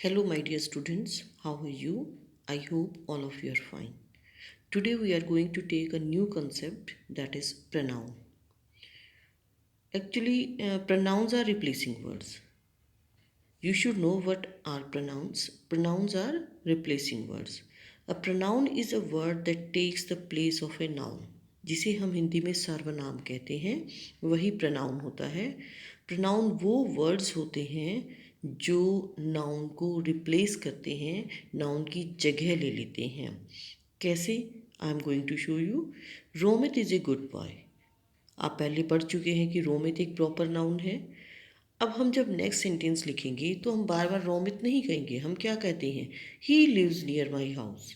Hello, my dear students. How are you? I hope all of you are fine. Today we are going to take a new concept, that is pronoun. Actually, pronouns are replacing words. You should know what are pronouns. Pronouns are replacing words. A pronoun is a word that takes the place of a noun. जिसे हम हिंदी में सर्वनाम कहते हैं वही pronoun होता है। Pronoun वो वर्ड्स होते हैं जो नाउन को रिप्लेस करते हैं, नाउन की जगह ले लेते हैं। कैसे? I am going to show you. Romit is a good boy. आप पहले पढ़ चुके हैं कि रोमित एक प्रॉपर नाउन है। अब हम जब नेक्स्ट सेंटेंस लिखेंगे तो हम बार बार रोमित नहीं कहेंगे, हम क्या कहते हैं? He lives near my house.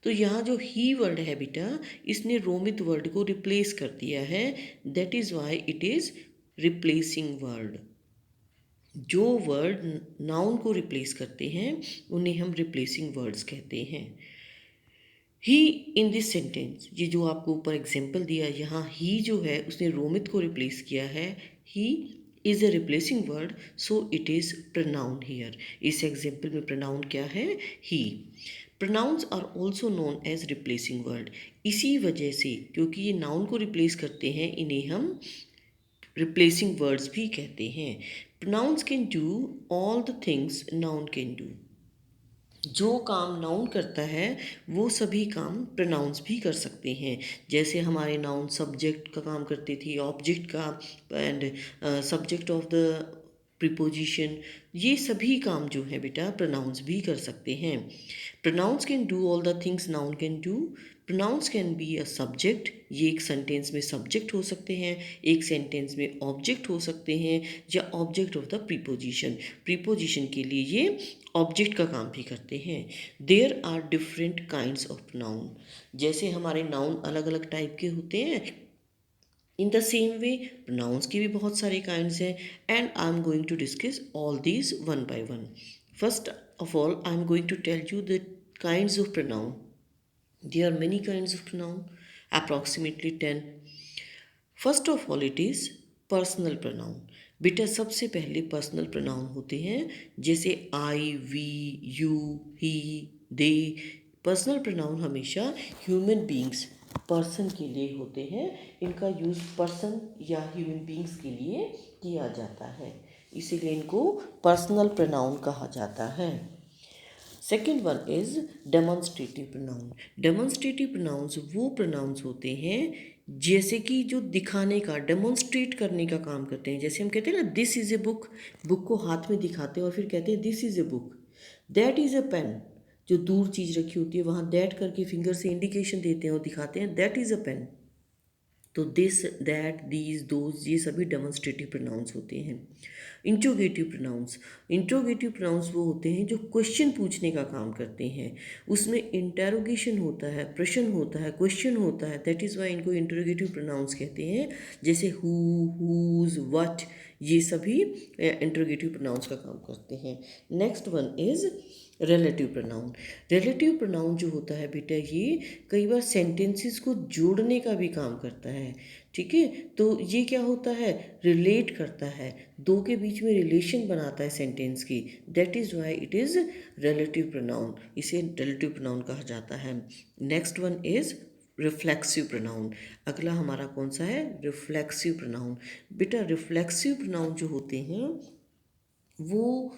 तो यहाँ जो ही वर्ड है बेटा, इसने रोमित वर्ड को रिप्लेस कर दिया है। That is why it is replacing word. जो वर्ड नाउन को रिप्लेस करते हैं उन्हें हम रिप्लेसिंग वर्ड्स कहते हैं। ही इन दिस सेंटेंस, ये जो आपको ऊपर एग्जाम्पल दिया, यहाँ ही जो है उसने रोमित को रिप्लेस किया है। He is a replacing word, so it is pronoun here. इस एग्जाम्पल में प्रनाउन क्या है? He. Pronouns are also known as replacing word. इसी वजह से, क्योंकि ये नाउन को रिप्लेस करते हैं, इन्हें हम रिप्लेसिंग वर्ड्स भी कहते हैं। Pronouns can do all the things noun can do. जो काम नाउन करता है वो सभी काम प्रनाउंस भी कर सकते हैं। जैसे हमारे नाउन सब्जेक्ट का काम करते थे, ऑब्जेक्ट का, and subject of the preposition, ये सभी काम जो है बेटा प्रोनाउंस भी कर सकते हैं। Pronouns can do all the things noun can do. Pronouns can be a subject, ये एक सेंटेंस में सब्जेक्ट हो सकते हैं, एक सेंटेंस में ऑब्जेक्ट हो सकते हैं, या object of the preposition. Preposition के लिए ये ऑब्जेक्ट का काम भी करते हैं। There are different kinds of pronoun. जैसे हमारे नाउन अलग अलग टाइप के होते हैं, in the same way pronouns की भी बहुत सारे काइंड्स हैं, and I am going to discuss all these one by one. First of all I am going to tell you the kinds of pronoun. There are many kinds of pronoun, approximately 10। First of all it is personal pronoun. बेटा सबसे पहले personal pronoun होते हैं, जैसे I, we, you, he, they. Personal pronoun हमेशा human beings, person के लिए होते हैं। इनका यूज़ पर्सन या ह्यूमन बींग्स के लिए किया जाता है, इसीलिए इनको पर्सनल प्रोनाउन कहा जाता है। Second one is demonstrative pronoun. Demonstrative pronouns वो प्रोनाउंस होते हैं जैसे कि जो दिखाने का, डेमोन्स्ट्रेट करने का काम करते हैं। जैसे हम कहते हैं ना, this is a book. Book को हाथ में दिखाते हैं और फिर कहते हैं this is a book. That is a pen. जो दूर चीज़ रखी होती है वहाँ दैट करके फिंगर से इंडिकेशन देते हैं और दिखाते हैं दैट इज़ अ पेन। तो दिस, दैट, दीज, दोज, ये सभी डेमोन्स्ट्रेटिव प्रोनाउंस होते हैं। Interrogative pronounce. इंट्रोगेटिव प्रोनाउंस वो होते हैं जो क्वेश्चन पूछने का काम करते हैं। उसमें इंटेरोगेशन होता है, प्रश्न होता है, क्वेश्चन होता है। दैट इज़ वाई इनको इंट्रोगेटिव प्रोनाउंस कहते हैं। जैसे हु, हुज, व्हाट, ये सभी इंट्रोगेटिव प्रोनाउंस का काम करते हैं। Next one is relative pronoun. Relative pronoun जो होता है बेटा, ये कई बार सेंटेंसेस को जोड़ने का भी काम करता है। ठीक है, तो ये क्या होता है? रिलेट करता है, दो के बीच में रिलेशन बनाता है सेंटेंस की। That is why it is relative pronoun, इसे रिलेटिव प्रोनाउन कहा जाता है। Next one is reflexive pronoun. अगला हमारा कौन सा है? Reflexive pronoun. बेटा रिफ्लेक्सिव प्रोनाउन जो होते हैं वो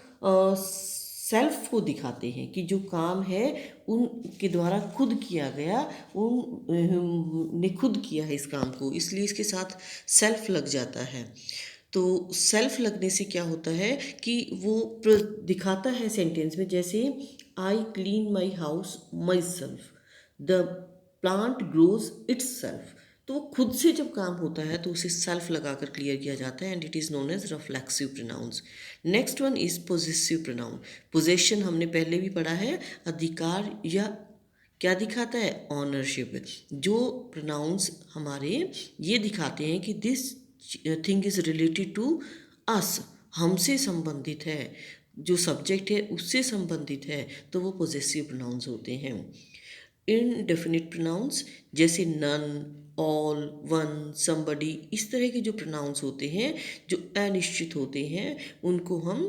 सेल्फ को दिखाते हैं कि जो काम है उनके द्वारा खुद किया गया, उन ने खुद किया है इस काम को, इसलिए इसके साथ सेल्फ लग जाता है। तो सेल्फ लगने से क्या होता है कि वो दिखाता है सेंटेंस में, जैसे I clean my house my self, the plant grows it's self. तो वो खुद से जब काम होता है तो उसे सेल्फ लगाकर क्लियर किया जाता है, and it is known as reflexive pronouns. Next one is possessive pronoun. Possession हमने पहले भी पढ़ा है, अधिकार या क्या दिखाता है? ऑनरशिप। जो प्रोनाउंस हमारे ये दिखाते हैं कि this thing is related to us, हमसे संबंधित है, जो सब्जेक्ट है उससे संबंधित है, तो वो पोजेसिव प्रोनाउंस होते हैं। इनडेफिनिट प्रोनाउंस जैसे नन, ऑल, वन, समबडी, इस तरह के जो प्रोनाउंस होते हैं जो अनिश्चित होते हैं, उनको हम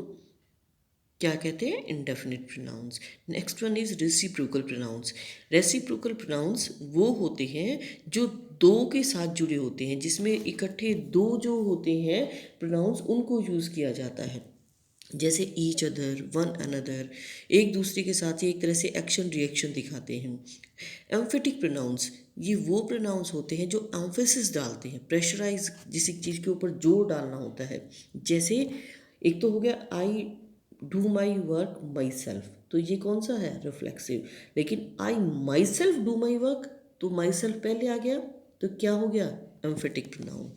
क्या कहते हैं? Indefinite pronouns. Next one is reciprocal pronouns. Reciprocal pronouns वो होते हैं जो दो के साथ जुड़े होते हैं, जिसमें इकट्ठे दो जो होते हैं प्रोनाउंस, उनको यूज़ किया जाता है। जैसे ईच अदर, वन अनदर, एक दूसरे के साथ ये एक तरह से एक्शन रिएक्शन दिखाते हैं। एम्फेटिक प्रोनाउंस, ये वो प्रोनाउंस होते हैं जो एम्फेसिस डालते हैं, प्रेशराइज, जिस चीज़ के ऊपर जोर डालना होता है। जैसे एक तो हो गया I do my work myself, तो ये कौन सा है? रिफ्लेक्सिव। लेकिन I myself do my work, तो माई सेल्फ पहले आ गया, तो क्या हो गया? Emphatic pronoun.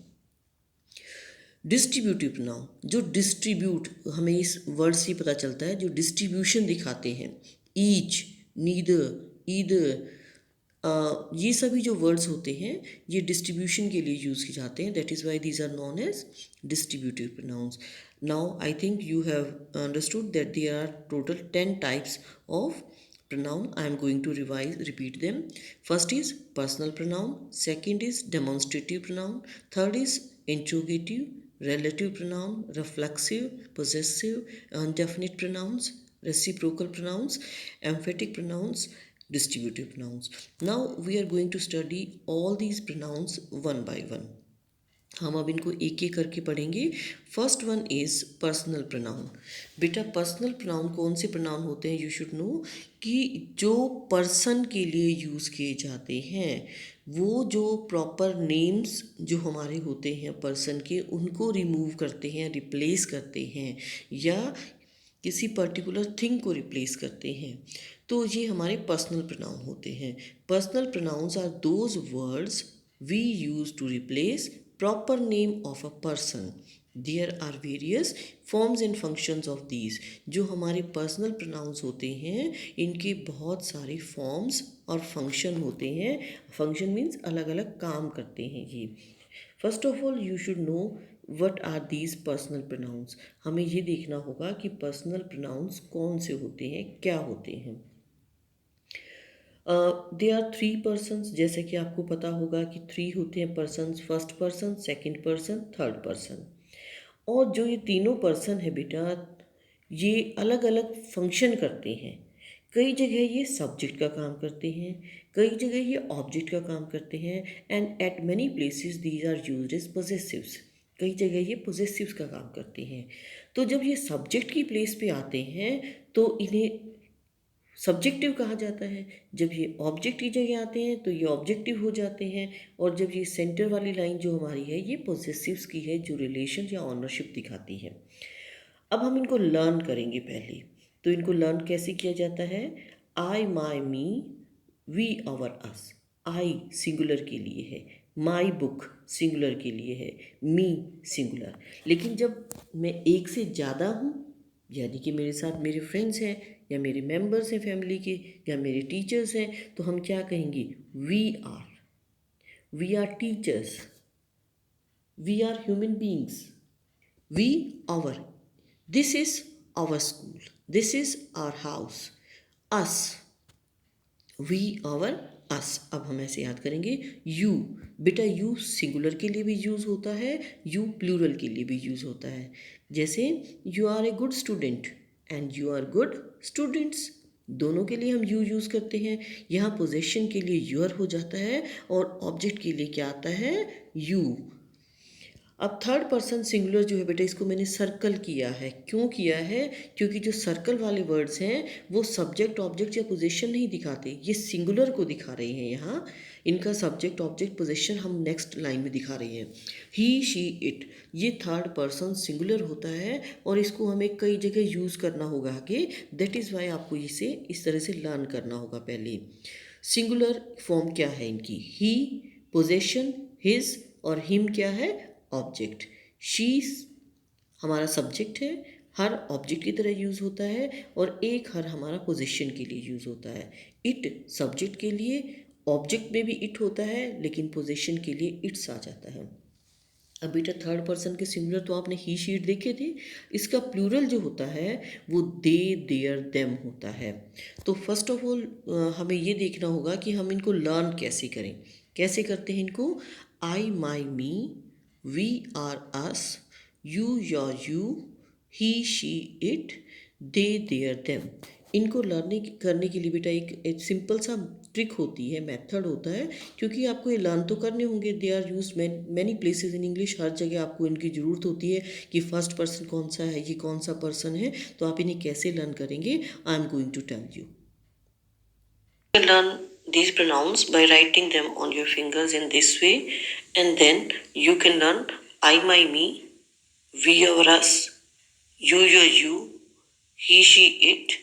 डिस्ट्रीब्यूटिव प्रोनाउन, जो डिस्ट्रीब्यूट, हमें इस वर्ड से पता चलता है, जो डिस्ट्रीब्यूशन दिखाते हैं। ईच, नीदर, ईदर, ये सभी जो वर्ड्स होते हैं ये डिस्ट्रीब्यूशन के लिए यूज़ किए जाते हैं। That is why these are known as distributive pronouns. Now I think you have understood that there are total 10 types of pronoun. I am going to repeat them. First is personal pronoun, second is demonstrative pronoun, third is interrogative, relative pronoun, reflexive, possessive, indefinite pronouns, reciprocal pronouns, emphatic pronouns, distributive pronouns. Now we are going to study all these pronouns one by one. हम अब इनको एक एक करके पढ़ेंगे। First one is personal pronoun. बेटा personal pronoun कौन से प्रोनाउन होते हैं? यू शुड नो कि जो पर्सन के लिए यूज़ किए जाते हैं, वो जो प्रॉपर नेम्स जो हमारे होते हैं पर्सन के, उनको रिमूव करते हैं, रिप्लेस करते हैं, या किसी पर्टिकुलर थिंग को रिप्लेस करते हैं, तो ये हमारे पर्सनल प्रोनाउन होते हैं। Personal pronouns are those words we use to replace proper name of a person. There are various forms and functions of these. जो हमारे पर्सनल प्रोनाउंस होते हैं इनके बहुत सारे फॉर्म्स और फंक्शन होते हैं। फंक्शन मीन्स अलग अलग काम करते हैं ये। First of all you should know what are these personal pronouns. हमें ये देखना होगा कि पर्सनल प्रोनाउंस कौन से होते हैं, क्या होते हैं। दे आर थ्री पर्सन्स, जैसे कि आपको पता होगा कि थ्री होते हैं persons, first person, second person, third person. और जो ये तीनों पर्सन है बेटा, ये अलग अलग फंक्शन करते हैं। कई जगह ये सब्जेक्ट का काम करते हैं, कई जगह ये ऑब्जेक्ट का काम करते हैं, and at many places these are used as possessives. कई जगह ये पोजेसिव्स का काम करते हैं। तो जब ये सब्जेक्ट की प्लेस पे आते हैं तो इन्हें सब्जेक्टिव कहा जाता है। जब ये ऑब्जेक्ट की जगह आते हैं तो ये ऑब्जेक्टिव हो जाते हैं। और जब ये सेंटर वाली लाइन जो हमारी है ये पोजेसिव्स की है, जो रिलेशन या ऑनरशिप दिखाती है। अब हम इनको लर्न करेंगे पहले। तो इनको लर्न कैसे किया जाता है? I, my, me, we, our, us. I singular के लिए है, माई बुक सिंगुलर के लिए है, मी सिंगुलर। लेकिन जब मैं एक से ज़्यादा हूँ, यानी कि मेरे साथ मेरे फ्रेंड्स हैं, या मेरे मेंबर्स हैं फैमिली के, या मेरे टीचर्स हैं, तो हम क्या कहेंगे? We are teachers, we are human beings, we, our, this is our school, this is our house, us, we, our, us. अब हम ऐसे याद करेंगे। यू, बेटा यू सिंगुलर के लिए भी यूज़ होता है, यू प्लूरल के लिए भी यूज़ होता है। जैसे you are a good student and you are good students, दोनों के लिए हम यू यूज़ करते हैं। यहाँ पोजेशन के लिए यूर हो जाता है और ऑब्जेक्ट के लिए क्या आता है? यू। अब थर्ड पर्सन सिंगुलर जो है बेटा, इसको मैंने सर्कल किया है। क्यों किया है? क्योंकि जो सर्कल वाले वर्ड्स हैं वो सब्जेक्ट ऑब्जेक्ट या पोजीशन नहीं दिखाते, ये सिंगुलर को दिखा रहे हैं। यहाँ इनका सब्जेक्ट ऑब्जेक्ट पोजीशन हम नेक्स्ट लाइन में दिखा रहे हैं। ही, शी, इट, ये थर्ड पर्सन सिंगुलर होता है और इसको हमें कई जगह यूज़ करना होगा आगे। दैट इज़ वाई आपको इसे इस तरह से लर्न करना होगा पहले। सिंगुलर फॉर्म क्या है इनकी? ही पोजेशन, हिज, और हिम क्या है? ऑब्जेक्ट। शी हमारा सब्जेक्ट है, हर ऑब्जेक्ट की तरह यूज़ होता है, और एक हर हमारा पोजीशन के लिए यूज़ होता है। इट सब्जेक्ट के लिए, ऑब्जेक्ट में भी इट होता है लेकिन पोजीशन के लिए इट्स आ जाता है। अब बेटा थर्ड पर्सन के सिंगुलर तो आपने ही, शीट देखे थे। इसका प्लूरल जो होता है वो दे, देयर, देम होता है। तो फर्स्ट ऑफ ऑल हमें ये देखना होगा कि हम इनको लर्न कैसे करें। कैसे करते हैं इनको? I, my, me, we, are, us, you, your, you, he, she, it, they, their, them. इनको लर्निंग करने के लिए बेटा एक सिंपल सा ट्रिक होती है, मेथड होता है, क्योंकि आपको ये लर्न तो करने होंगे। They are use many places in English, हर जगह आपको इनकी ज़रूरत होती है कि फर्स्ट पर्सन कौन सा है, ये कौन सा पर्सन है, तो आप इन्हें कैसे लर्न करेंगे, I am going to tell you. Learn these pronouns by writing them on your fingers in this way, and then you can learn I, my, me, we, our, us, you, your, you, he, she, it,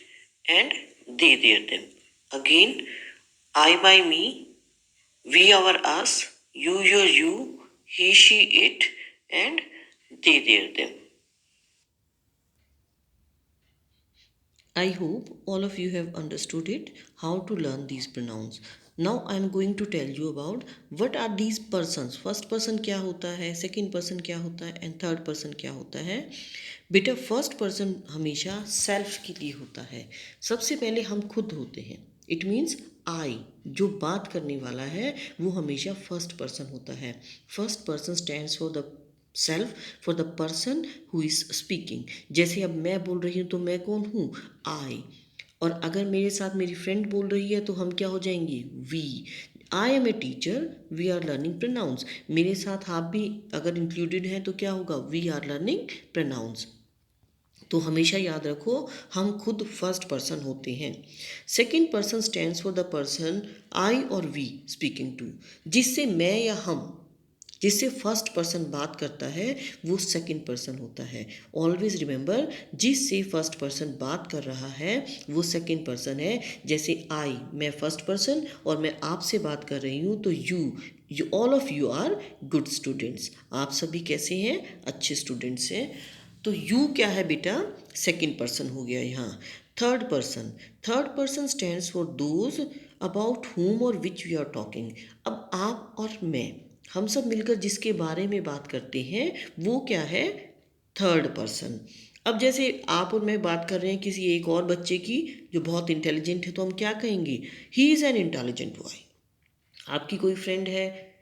and they, their, them. Again, I, my, me, we, our, us, you, your, you, he, she, it, and they, their, them. I hope all of you have understood it, how to learn these pronouns. Now I am going to tell you about what are these persons. First person क्या होता है, second person क्या होता है, and third person क्या होता है। बेटा फर्स्ट पर्सन हमेशा सेल्फ के लिए होता है। सबसे पहले हम खुद होते हैं। इट मीन्स आई, जो बात करने वाला है वो हमेशा फर्स्ट पर्सन होता है। First person stands for the self, for the person who is speaking. जैसे अब मैं बोल रही हूँ तो मैं कौन हूँ, आई। और अगर मेरे साथ मेरी फ्रेंड बोल रही है तो हम क्या हो जाएंगे, we. I am a teacher, we are learning pronouns. मेरे साथ आप भी अगर इंक्लूडेड हैं तो क्या होगा, वी आर लर्निंग प्रोनाउंस। तो हमेशा याद रखो हम खुद फर्स्ट पर्सन होते हैं। Second person stands for the person I और वी स्पीकिंग टू। जिससे मैं या हम, जिससे फर्स्ट पर्सन बात करता है वो सेकंड पर्सन होता है। ऑलवेज रिमेंबर, जिससे फर्स्ट पर्सन बात कर रहा है वो सेकंड पर्सन है। जैसे आई, मैं फर्स्ट पर्सन और मैं आपसे बात कर रही हूँ, तो you all of you are good students. आप सभी कैसे हैं, अच्छे स्टूडेंट्स हैं। तो यू क्या है बेटा, सेकंड पर्सन हो गया यहाँ। Third person stands for those about whom और विच वी आर टॉकिंग। अब आप और मैं, हम सब मिलकर जिसके बारे में बात करते हैं वो क्या है, थर्ड पर्सन। अब जैसे आप और मैं बात कर रहे हैं किसी एक और बच्चे की जो बहुत इंटेलिजेंट है, तो हम क्या कहेंगे, he is an intelligent boy. आपकी कोई फ्रेंड है,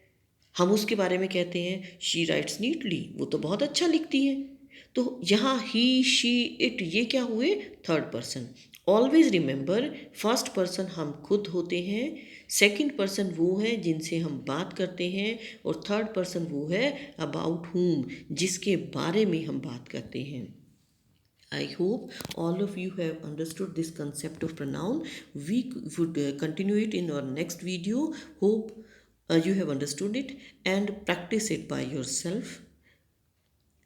हम उसके बारे में कहते हैं शी राइट्स नीटली, वो तो बहुत अच्छा लिखती है। तो यहाँ ही, शी, इट, ये क्या हुए, third person. Always remember, first person हम खुद होते हैं, सेकंड पर्सन वो है जिनसे हम बात करते हैं, और थर्ड पर्सन वो है अबाउट whom, जिसके बारे में हम बात करते हैं। I hope all of you have understood this concept of pronoun. We would continue it in our next video. Hope you have understood it and practice it by yourself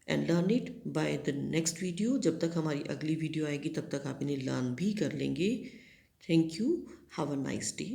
and learn it by the next video. जब तक हमारी अगली video आएगी तब तक आप इन्हें learn भी कर लेंगे। Thank you. Have a nice day.